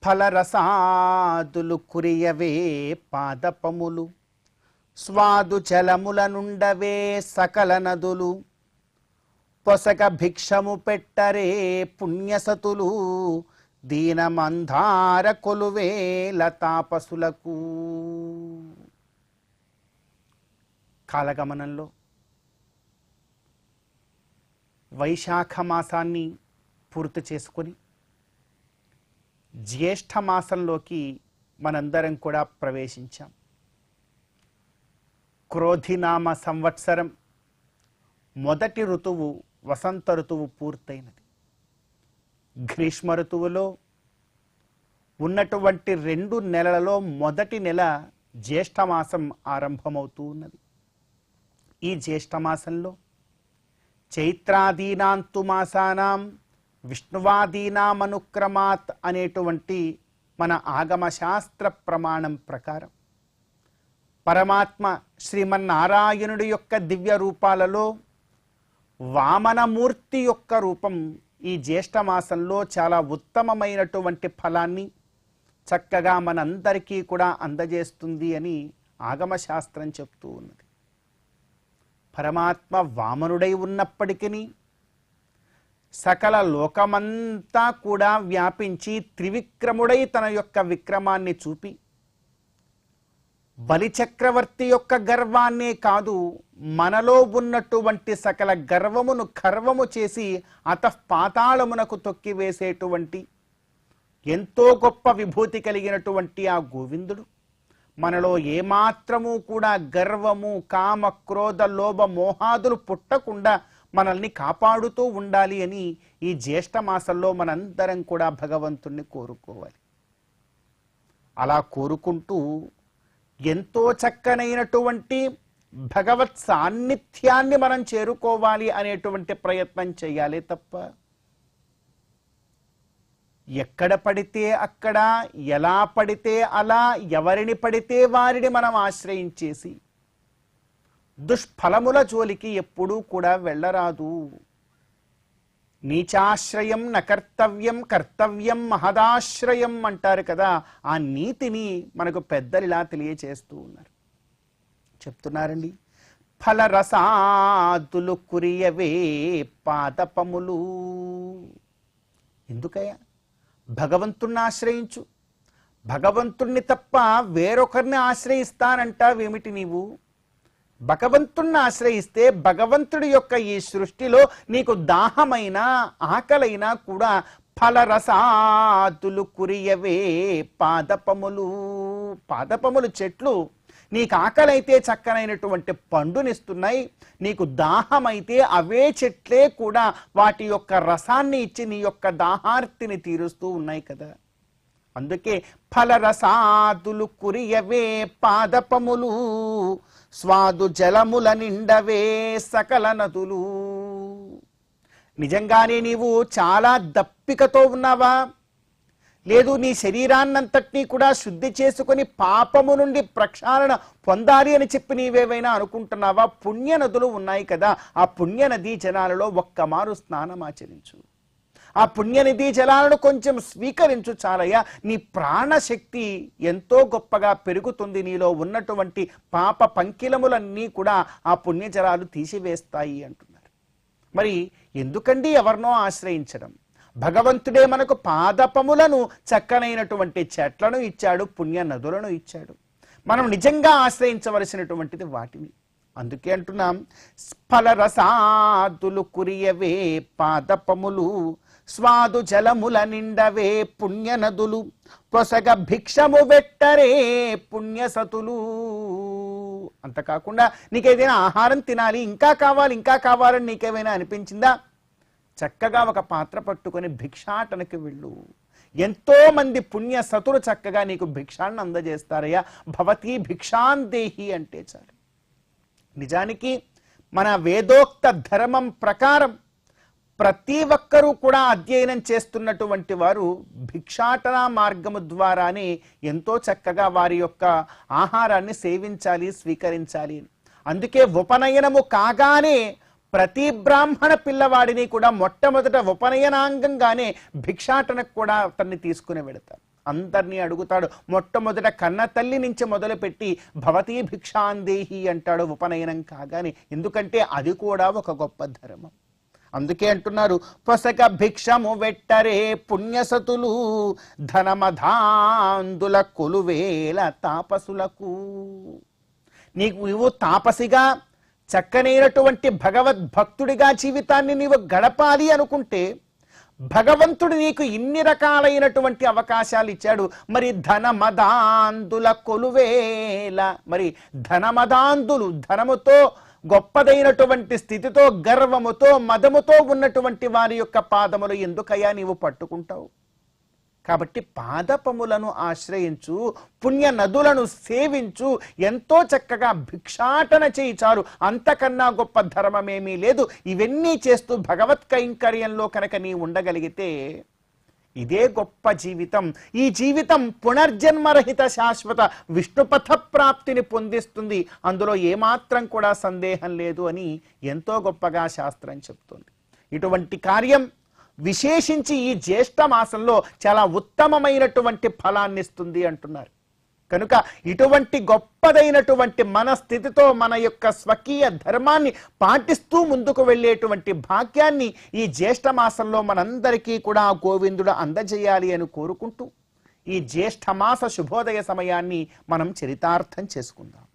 ఫలరసాదులు కురియవే పాదపములు, స్వాదు జలముల నుండవే సకల నదులు, పొసగ భిక్షము పెట్టరే పుణ్యసతులు, దీనమంధార కొలువేల తాపసులకు. కాలగమనంలో వైశాఖ మాసాన్ని పూర్తి చేసుకొని జ్యేష్ఠ మాసంలోకి మనందరం కూడా ప్రవేశించాం. క్రోధినామ సంవత్సరం మొదటి ఋతువు వసంత ఋతువు పూర్తయినది. గ్రీష్మ ఋతువులో ఉన్నటువంటి 2 నెలలలో మొదటి నెల జ్యేష్ఠమాసం ఆరంభమవుతూ ఉన్నది. ఈ జ్యేష్ఠమాసంలో చైత్రాదీనాంతు మాసానాం విష్ణువాదీనామనుక్రమాత్ అనేటువంటి మన ఆగమశాస్త్ర ప్రమాణం ప్రకారం పరమాత్మ శ్రీమన్నారాయణుడి యొక్క దివ్య రూపాలలో వామనమూర్తి యొక్క రూపం ఈ జ్యేష్ఠమాసంలో చాలా ఉత్తమమైనటువంటి ఫలాన్ని చక్కగా మనందరికీ కూడా అందజేస్తుంది అని ఆగమశాస్త్రం చెప్తూ ఉన్నది. పరమాత్మ వామనుడై ఉన్నప్పటికీ సకల లోకమంతా కూడా వ్యాపించి త్రివిక్రముడై తన యొక్క విక్రమాన్ని చూపి బలిచక్రవర్తి యొక్క గర్వాన్నే కాదు, మనలో ఉన్నటువంటి సకల గర్వమును ఖర్వము చేసి అతఃపాతాళమునకు తొక్కివేసేటువంటి ఎంతో గొప్ప విభూతి కలిగినటువంటి ఆ గోవిందుడు మనలో ఏమాత్రము కూడా గర్వము, కామ, క్రోధ, లోభ, మోహాదులు పుట్టకుండా మనల్ని కాపాడుతూ ఉండాలి అని ఈ జ్యేష్ఠ మాసంలో మనందరం కూడా భగవంతుణ్ణి కోరుకోవాలి. అలా కోరుకుంటూ ఎంతో చక్కనైనటువంటి భగవత్ సాన్నిధ్యాన్ని మనం చేరుకోవాలి అనేటువంటి ప్రయత్నం చేయాలి తప్ప ఎక్కడ పడితే అక్కడ, ఎలా పడితే అలా, ఎవరిని పడితే వారిని మనం ఆశ్రయించేసి దుష్ఫలముల జోలికి ఎప్పుడూ కూడా వెళ్ళరాదు. నీచాశ్రయం నకర్తవ్యం, కర్తవ్యం మహదాశ్రయం అంటారు కదా. ఆ నీతిని మనకు పెద్దలు ఇలా తెలియచేస్తూ ఉన్నారు, చెప్తున్నారండి. ఫలరసాదులు కురియవే పాదపములు. ఎందుకయ్యా? భగవంతుణ్ణి ఆశ్రయించు. భగవంతుణ్ణి తప్ప వేరొకరిని ఆశ్రయిస్తానంటావేమిటి నీవు? భగవంతుణ్ణి ఆశ్రయిస్తే భగవంతుడి యొక్క ఈ సృష్టిలో నీకు దాహమైన ఆకలైనా కూడా ఫలరసాదులు కురియవే పాదపములు. పాదపములు చెట్లు నీకు ఆకలైతే చక్కనైనటువంటి పండునిస్తున్నాయి, నీకు దాహమైతే అవే చెట్లే కూడా వాటి యొక్క రసాన్ని ఇచ్చి నీ యొక్క దాహార్తిని తీరుస్తూ ఉన్నాయి కదా. అందుకే ఫలరసాదులు కురియవే పాదపములు, స్వాదు జలముల నిండవే సకల నదులు. నిజంగానే నీవు చాలా దప్పికతో ఉన్నావా? లేదు, నీ శరీరాన్నంతటినీ కూడా శుద్ధి చేసుకొని పాపము నుండి ప్రక్షాళన పొందాలి అని చెప్పి నీవేవైనా అనుకుంటున్నావా? పుణ్య నదులు ఉన్నాయి కదా, ఆ పుణ్య నదీ జలాలలో ఒక్కమారు స్నానం ఆచరించు. ఆ పుణ్యనిధి జలాలను కొంచెం స్వీకరించు చాలయ్యా. నీ ప్రాణశక్తి ఎంతో గొప్పగా పెరుగుతుంది. నీలో ఉన్నటువంటి పాప పంకిలములన్నీ కూడా ఆ పుణ్యజలాలు తీసివేస్తాయి అంటున్నారు. మరి ఎందుకండి ఎవరినో ఆశ్రయించడం? భగవంతుడే మనకు పాదపములను, చక్కనైనటువంటి చెట్లను ఇచ్చాడు, పుణ్య నదులను ఇచ్చాడు. మనం నిజంగా ఆశ్రయించవలసినటువంటిది వాటిని. అందుకే అంటున్నాం, ఫలరసాదులు కురియవే పాదపములు, స్వాదు జలముల నిండవే పుణ్య నదులు, పొసగ భిక్షము వెట్టరే పుణ్యసతులు. అంతకాకుండా నీకేదైనా ఆహారం తినాలి, ఇంకా కావాలి ఇంకా కావాలని నీకేమైనా అనిపించిందా? చక్కగా ఒక పాత్ర పట్టుకొని భిక్షాటనకి వెళ్ళు. ఎంతో మంది పుణ్య సతులు చక్కగా నీకు భిక్షాన్ని అందజేస్తారయ్యా. భవతి భిక్షాందేహి అంటే చాలు. నిజానికి మన వేదోక్త ధర్మం ప్రకారం ప్రతి ఒక్కరూ కూడా అధ్యయనం చేస్తున్నటువంటి వారు భిక్షాటన మార్గము ద్వారానే ఎంతో చక్కగా వారి యొక్క ఆహారాన్ని సేవించాలి, స్వీకరించాలి. అందుకే ఉపనయనము కాగానే ప్రతి బ్రాహ్మణ పిల్లవాడిని కూడా మొట్టమొదట ఉపనయనాంగంగానే భిక్షాటనకు కూడా అతన్ని తీసుకుని వెళతారు. అందరినీ అడుగుతాడు. మొట్టమొదట కన్న తల్లి నుంచి మొదలుపెట్టి భవతీ భిక్షాందేహి అంటాడు ఉపనయనం కాగానే. ఎందుకంటే అది కూడా ఒక గొప్ప ధర్మం. అందుకే అంటున్నారు, పొసక భిక్షము వెట్టరే పుణ్యసతులు ధనమధాందుల కొలువేల తాపసులకు. నీవు తాపసిగా చక్కనైనటువంటి భగవద్భక్తుడిగా జీవితాన్ని నీవు గడపాలి అనుకుంటే భగవంతుడు నీకు ఇన్ని రకాలైనటువంటి అవకాశాలు ఇచ్చాడు. మరి ధనమదాందుల కొలువేల, మరి ధనమదాందులు ధనముతో గొప్పదైనటువంటి స్థితితో గర్వముతో మదముతో ఉన్నటువంటి వారి యొక్క పాదములు ఎందుకయ్యా నీవు పట్టుకుంటావు? కాబట్టి పాదపములను ఆశ్రయించు, పుణ్య నదులను సేవించు, ఎంతో చక్కగా భిక్షాటన చేయిచారు. అంతకన్నా గొప్ప ధర్మమేమీ లేదు. ఇవన్నీ చేస్తూ భగవత్ కైంకర్యంలో కనుక నీ ఉండగలిగితే ఇదే గొప్ప జీవితం. ఈ జీవితం పునర్జన్మరహిత శాశ్వత విష్ణుపథ ప్రాప్తిని పొందిస్తుంది. అందులో ఏమాత్రం కూడా సందేహం లేదు అని ఎంతో గొప్పగా శాస్త్రం చెప్తుంది. ఇటువంటి కార్యం విశేషించి ఈ జ్యేష్ఠ మాసంలో చాలా ఉత్తమమైనటువంటి ఫలాన్ని ఇస్తుంది అంటున్నారు. కనుక ఇటువంటి గొప్పదైనటువంటి మన స్థితితో మన యొక్క స్వకీయ ధర్మాన్ని పాటిస్తూ ముందుకు వెళ్ళేటువంటి భాగ్యాన్ని ఈ జ్యేష్ఠ మాసంలో మనందరికీ కూడా గోవిందుడు అందజేయాలి అని కోరుకుంటూ ఈ జ్యేష్ఠ మాస శుభోదయ సమయాన్ని మనం చరితార్థం చేసుకుందాం.